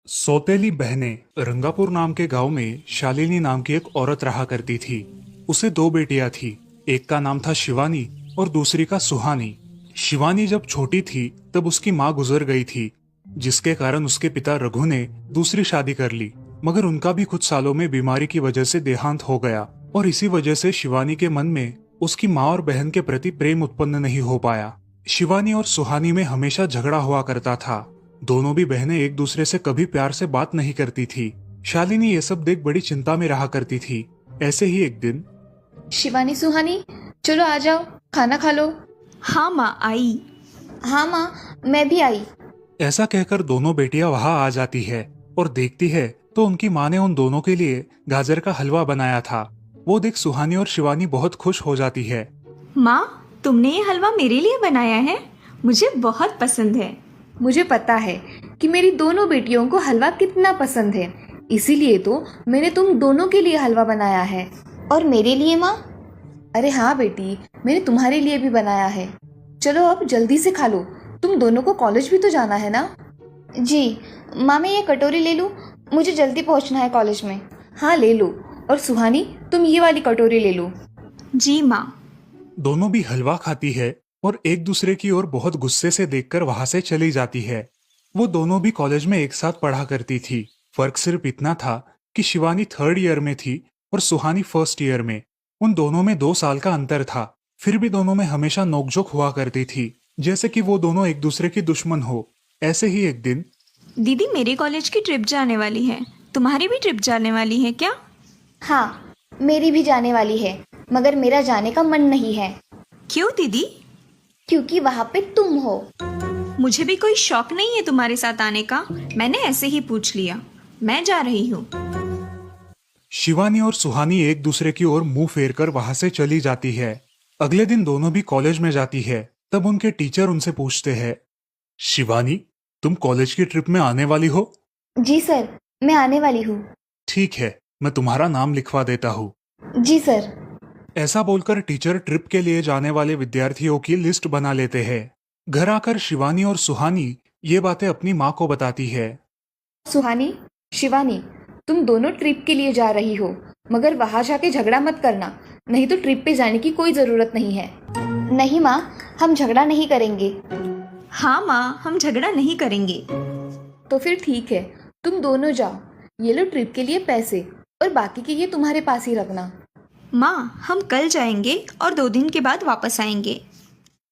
सौतेली बहनें रंगापुर नाम के गांव में शालिनी नाम की एक औरत रहा करती थी। उसे दो बेटियां थी। एक का नाम था शिवानी और दूसरी का सुहानी। शिवानी जब छोटी थी तब उसकी माँ गुजर गई थी, जिसके कारण उसके पिता रघु ने दूसरी शादी कर ली। मगर उनका भी कुछ सालों में बीमारी की वजह से देहांत हो गया और इसी वजह से शिवानी के मन में उसकी माँ और बहन के प्रति प्रेम उत्पन्न नहीं हो पाया। शिवानी और सुहानी में हमेशा झगड़ा हुआ करता था। दोनों भी बहनें एक दूसरे से कभी प्यार से बात नहीं करती थी। शालिनी ये सब देख बड़ी चिंता में रहा करती थी। ऐसे ही एक दिन शिवानी सुहानी, चलो आ जाओ, खाना खा लो। हाँ माँ, आई। हाँ माँ, मैं भी आई। ऐसा कहकर दोनों बेटियां वहां आ जाती है और देखती है तो उनकी माँ ने उन दोनों के लिए गाजर का हलवा बनाया था। वो देख सुहानी और शिवानी बहुत खुश हो जाती है। माँ, तुमने ये हलवा मेरे लिए बनाया है? मुझे बहुत पसंद है। मुझे पता है कि मेरी दोनों बेटियों को हलवा कितना पसंद है, इसीलिए तो मैंने तुम दोनों के लिए हलवा बनाया है। और मेरे लिए माँ? अरे हाँ बेटी, मैंने तुम्हारे लिए भी बनाया है। चलो अब जल्दी से खा लो, तुम दोनों को कॉलेज भी तो जाना है ना। जी माँ, मैं ये कटोरी ले लूँ? मुझे जल्दी पहुँचना है कॉलेज में। हाँ ले लो। और सुहानी, तुम ये वाली कटोरी ले लो। जी माँ। दोनों भी हलवा खाती है और एक दूसरे की ओर बहुत गुस्से से देखकर वहां से चली जाती है। वो दोनों भी कॉलेज में एक साथ पढ़ा करती थी। फर्क सिर्फ इतना था कि शिवानी 3rd ईयर में थी और सुहानी 1st ईयर में। उन दोनों में 2 साल का अंतर था। फिर भी दोनों में हमेशा नोकझोंक हुआ करती थी, जैसे कि वो दोनों एक दूसरे की दुश्मन हो। ऐसे ही एक दिन दीदी, मेरे कॉलेज की ट्रिप जाने वाली है। तुम्हारी भी ट्रिप जाने वाली है क्या? हाँ, मेरी भी जाने वाली है, मगर मेरा जाने का मन नहीं है। क्यों दीदी? क्योंकि वहाँ पे तुम हो। मुझे भी कोई शौक नहीं है तुम्हारे साथ आने का। मैंने ऐसे ही पूछ लिया। मैं जा रही हूँ। शिवानी और सुहानी एक दूसरे की ओर मुंह फेरकर वहां से चली जाती है। अगले दिन दोनों भी कॉलेज में जाती है। तब उनके टीचर उनसे पूछते हैं, शिवानी, तुम कॉलेज की ट्रिप में आने वाली हो? जी सर, मैं आने वाली हूँ। ठीक है, मैं तुम्हारा नाम लिखवा देता हूँ। जी सर। ऐसा बोलकर टीचर ट्रिप के लिए जाने वाले विद्यार्थियों की लिस्ट बना लेते हैं। घर आकर शिवानी और सुहानी ये बातें अपनी माँ को बताती है। सुहानी, शिवानी, तुम दोनों ट्रिप के लिए जा रही हो, मगर वहां जाके झगड़ा मत करना, नहीं तो ट्रिप पे जाने की कोई ज़रूरत नहीं है। नहीं माँ, हम झगड़ा नहीं करेंगे। हाँ माँ, हम झगड़ा नहीं करेंगे। तो फिर ठीक है, तुम दोनों जाओ। ये लो ट्रिप के लिए पैसे, और बाकी के ये तुम्हारे पास ही रखना। माँ, हम कल जाएंगे और 2 दिन के बाद वापस आएंगे।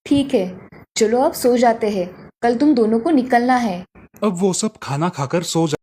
ठीक है, चलो अब सो जाते हैं, कल तुम दोनों को निकलना है। अब वो सब खाना खाकर सो